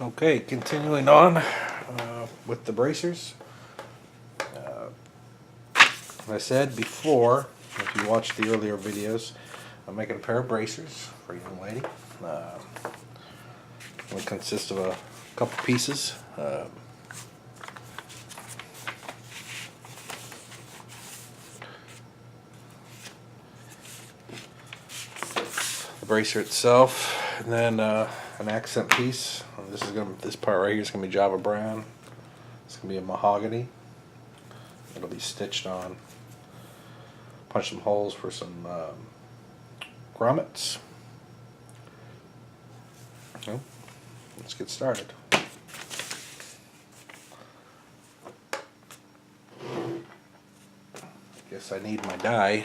Okay, continuing on with the bracers. As I said before, if you watched the earlier videos, I'm making a pair of bracers for a young lady. It consists of a couple pieces. The bracer itself, and then an accent piece. This part right here is gonna be Java brown. It's gonna be a mahogany. It'll be stitched on. Punch some holes for some grommets. So, let's get started. Guess I need my die.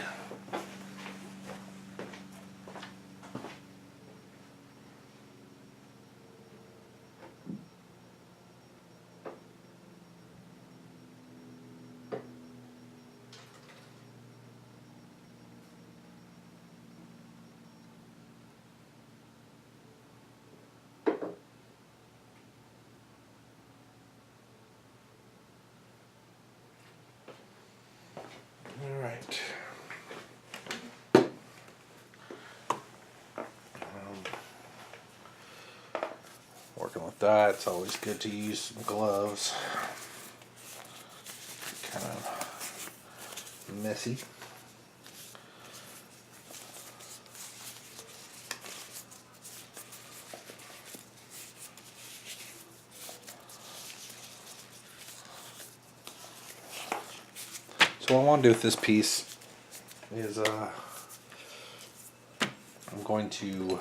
Alright. Working with that, it's always good to use some gloves. Kind of messy. So what I want to do with this piece is I'm going to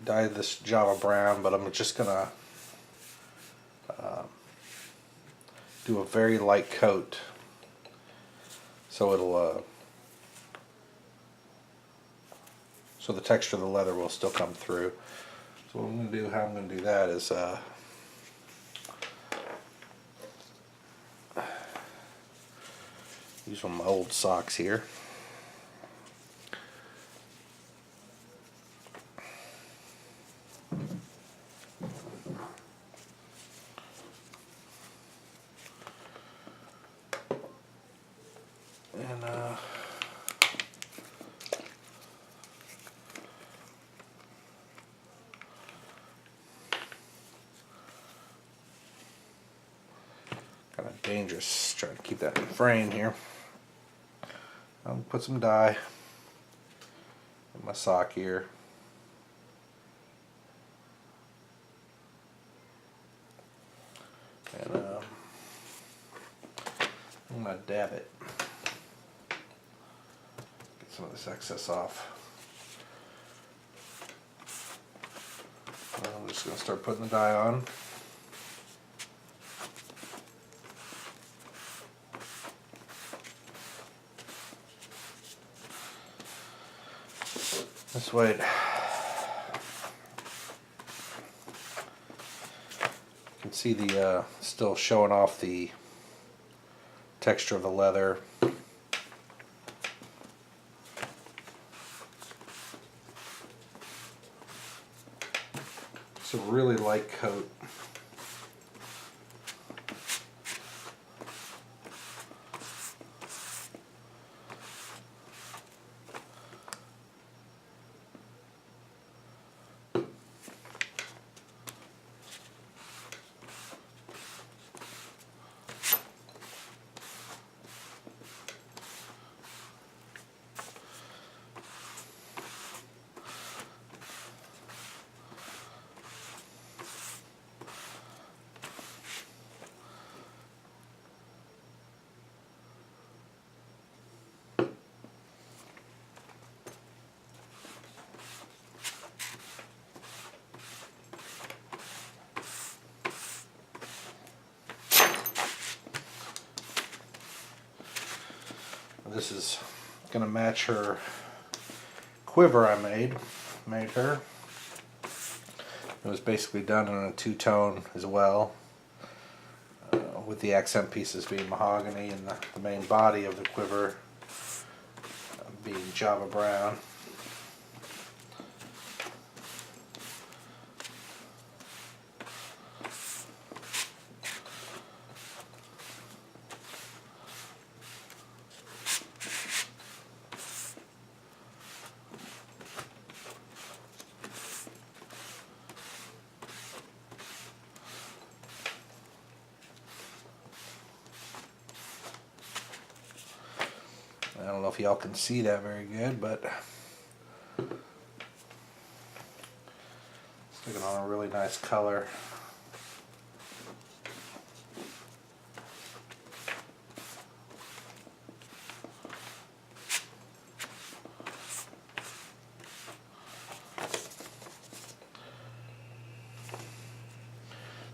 dye this Java brown, but I'm just gonna do a very light coat so it'll so the texture of the leather will still come through. So what I'm going to do, how I'm going to do that is use one of my old socks here. And kind of dangerous trying to keep that in frame here. I'll put some dye in my sock here. And I'm going to dab it. Get some of this excess off. I'm just going to start putting the dye on. This way you can see the still showing off the texture of the leather. It's a really light coat. This is going to match her quiver I made her. It was basically done in a two-tone as well, with the accent pieces being mahogany and the main body of the quiver being Java brown. I don't know if y'all can see that very good, but it's taking on a really nice color.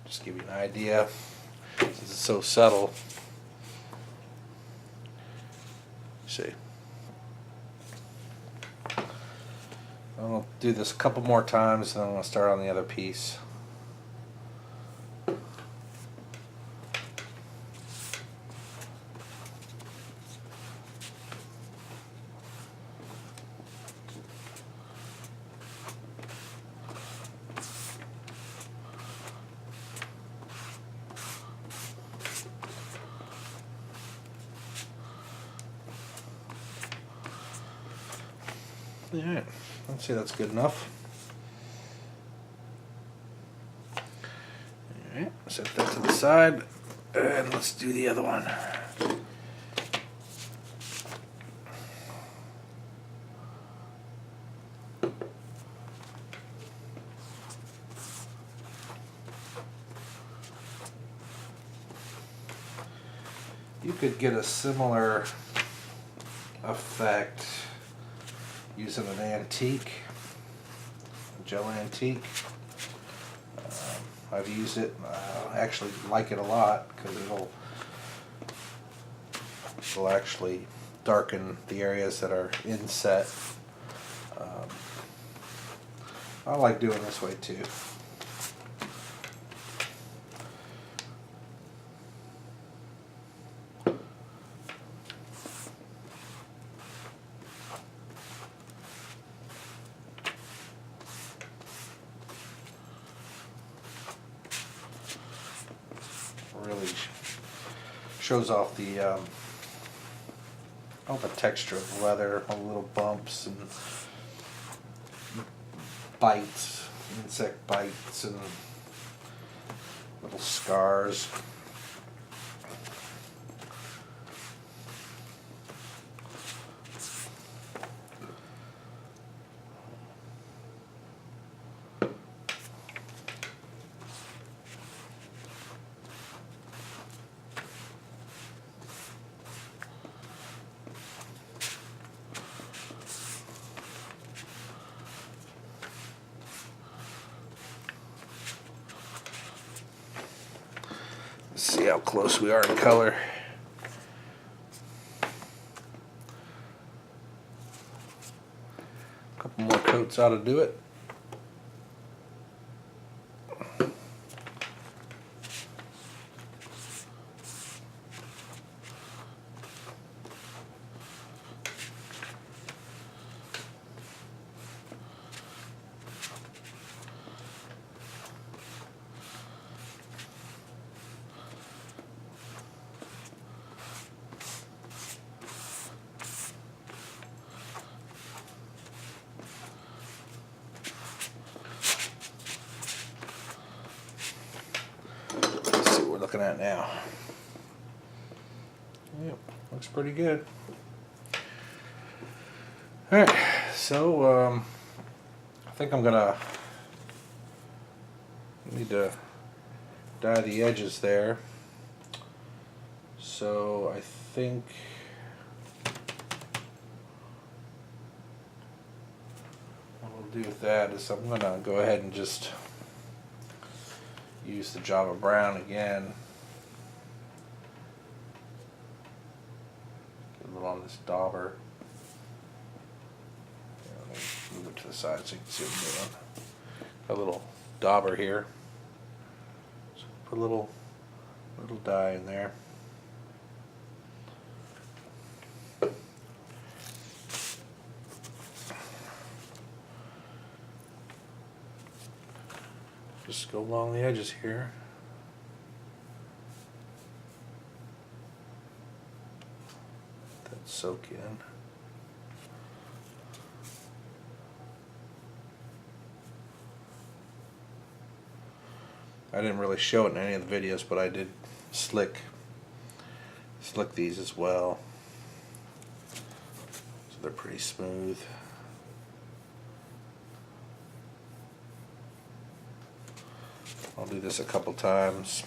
Just give you an idea, since it's so subtle. See, I'll do this a couple more times, and then I'm going to start on the other piece. Alright, let's see, that's good enough. Alright, set that to the side, and let's do the other one. You could get a similar effect using an antique, a gel antique. I've used it. I actually like it a lot because it'll actually darken the areas that are inset. I like doing this way too. Really shows off the all the texture of leather, all the little bumps and bites, insect bites and little scars. See how close we are in color. A couple more coats ought to do it. Looking at now. Yep, looks pretty good. Alright, so I think I'm gonna need to dye the edges there. So I think what we'll do with that is I'm gonna go ahead and just use the Java Brown again. Get a little on this dauber. Let me move it to the side so you can see what I'm doing. A little dauber here. So put a little dye in there. Just go along the edges here. Let that soak in. I didn't really show it in any of the videos, but I did slick these as well. So they're pretty smooth. I'll do this a couple times.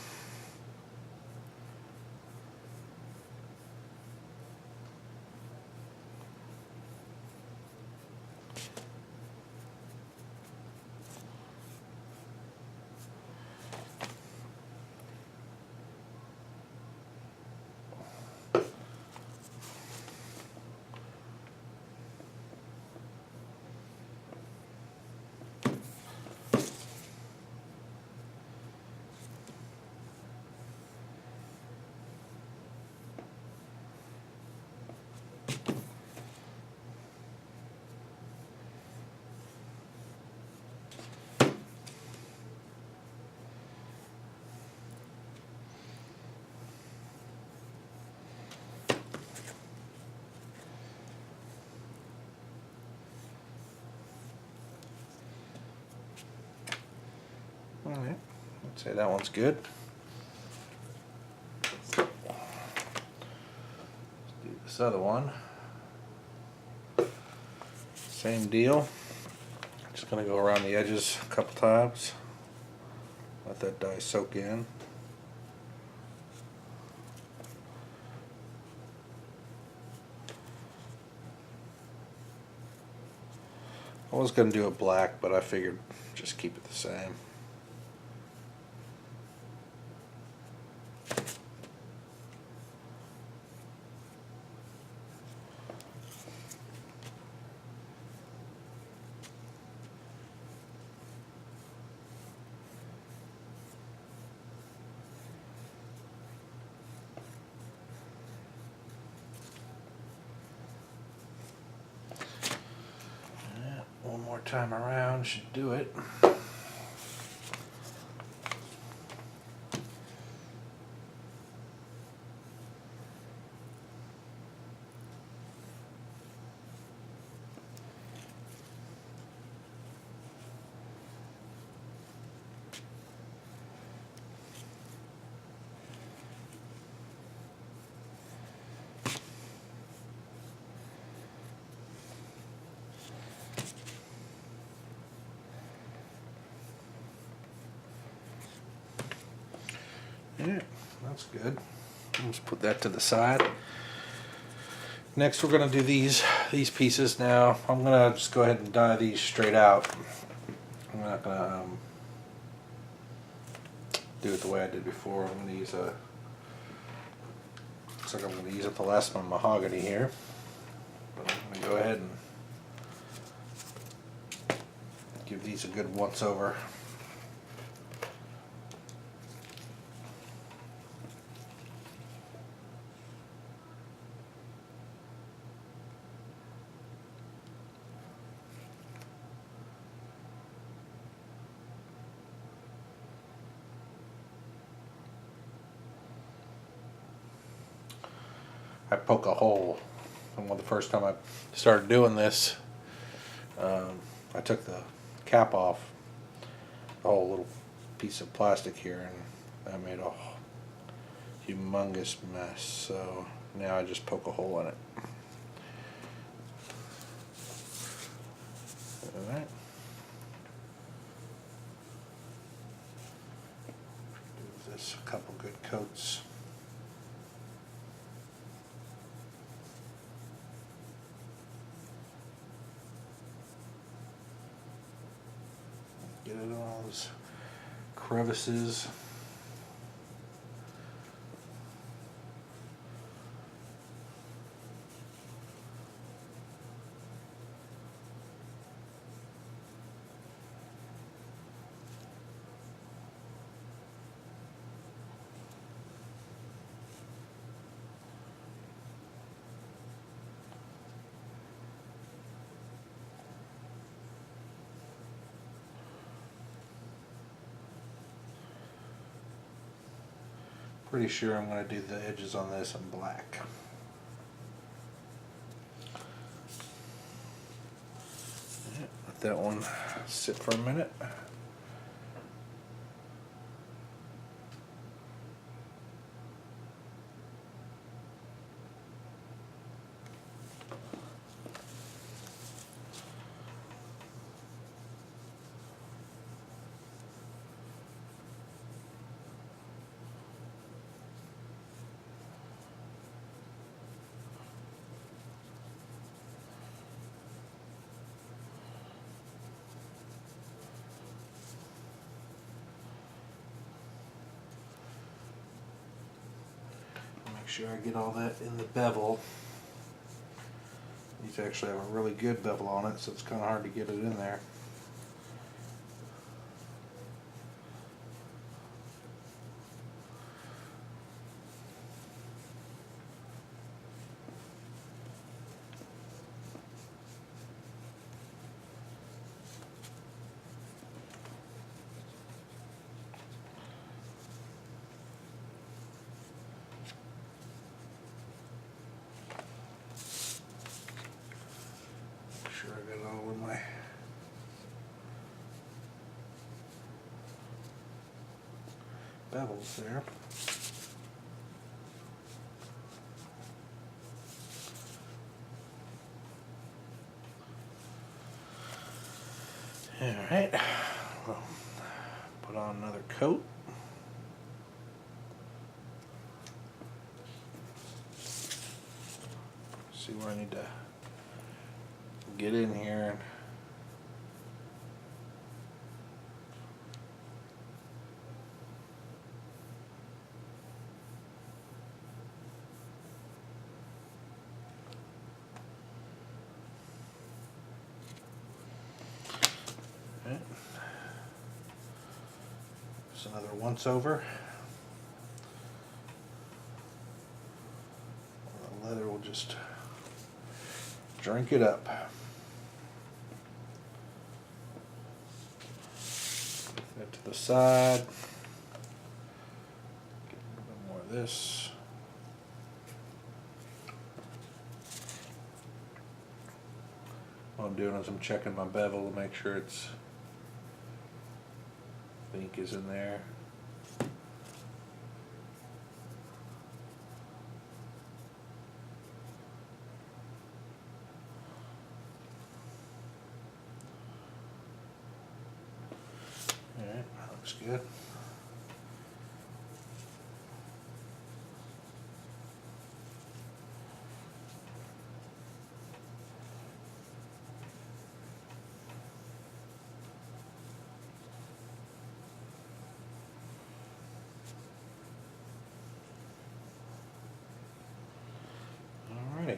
Alright, I'd say that one's good. Let's do this other one. Same deal. Just going to go around the edges a couple times. Let that dye soak in. I was going to do it black, but I figured just keep it the same. One more time around should do it. Yeah, that's good. Let's put that to the side. Next we're going to do these pieces. Now I'm going to just go ahead and dye these straight out. I'm not going to do it the way I did before. I'm going to use a, looks like I'm going to use up the last of my mahogany here. But I'm going to go ahead and give these a good once over. I poke a hole. And the first time I started doing this, I took the cap off, the whole little piece of plastic here, and I made a humongous mess. So now I just poke a hole in it. Alright. Give this a couple good coats. Get it in all those crevices. Pretty sure I'm going to do the edges on this in black. Yeah, let that one sit for a minute. sure I get all that in the bevel. These actually have a really good bevel on it, so it's kind of hard to get it in there. Make sure I got all of my bevels there. Alright, well, put on another coat. See where I need to get in here. Right. Just another once over. The leather will just drink it up. Put that to the side. Get a little bit more of this. What I'm doing is I'm checking my bevel to make sure it's the ink is in there. Alright, that looks good. Alrighty.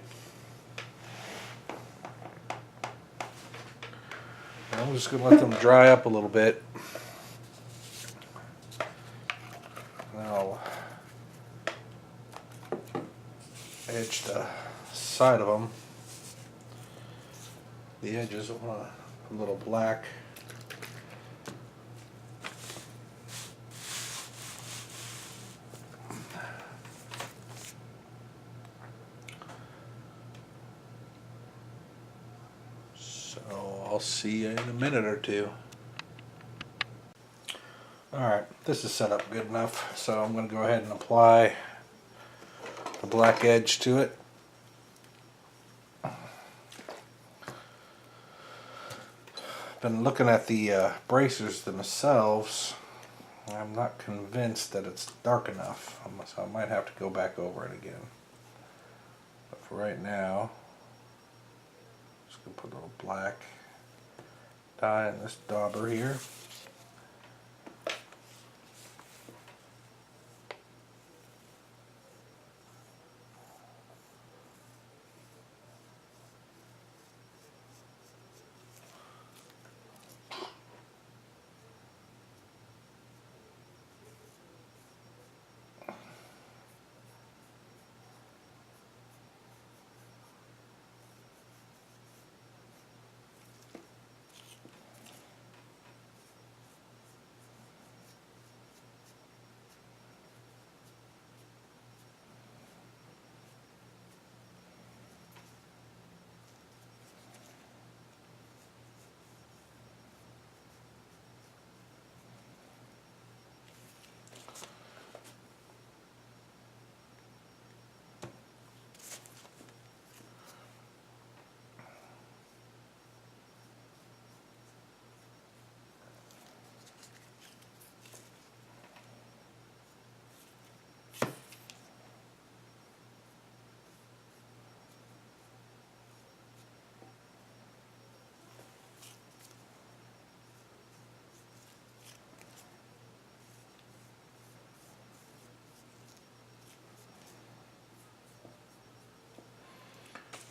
I'm just going to let them dry up a little bit. And I'll edge the side of them. The edges I want a little black. So I'll see you in a minute or two. Alright, this is set up good enough, so I'm going to go ahead and apply the black edge to it. Been looking at the bracers themselves. I'm not convinced that it's dark enough, so I might have to go back over it again. But for right now, I'm just going to put a little black dye in this dauber here.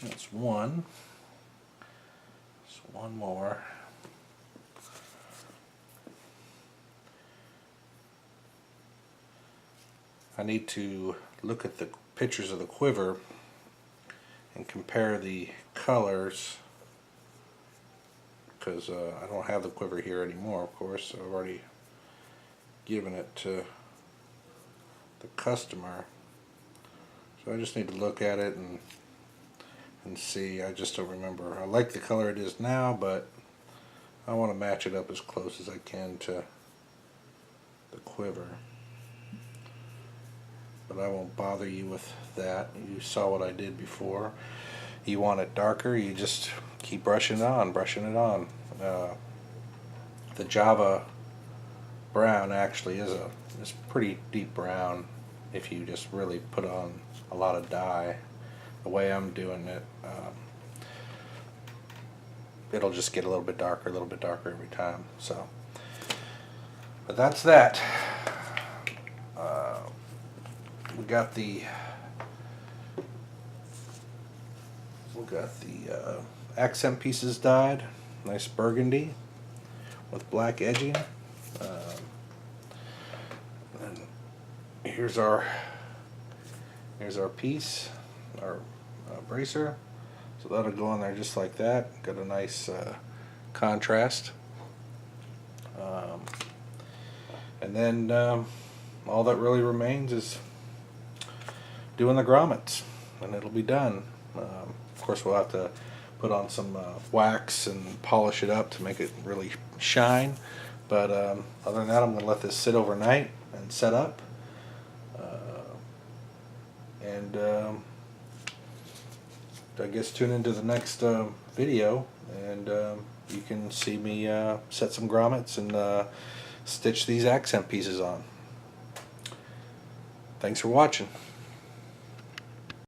That's one. Just one more. I need to look at the pictures of the quiver and compare the colors, because I don't have the quiver here anymore, of course. I've already given it to the customer, so I just need to look at it and see. I just don't remember. I like the color it is now, but I want to match it up as close as I can to the quiver. But I won't bother you with that. You saw what I did before. You want it darker, you just keep brushing it on, brushing it on. The Java brown actually is pretty deep brown if you just really put on a lot of dye. The way I'm doing it, it'll just get a little bit darker every time. So, but that's that. We got the accent pieces dyed, nice burgundy with black edging. And here's our piece, our bracer. So that'll go on there just like that. Got a nice contrast. And then all that really remains is doing the grommets, and it'll be done. Of course, we'll have to put on some wax and polish it up to make it really shine. But other than that, I'm going to let this sit overnight and set up. And I guess tune into the next video, and you can see me set some grommets and stitch these accent pieces on. Thanks for watching.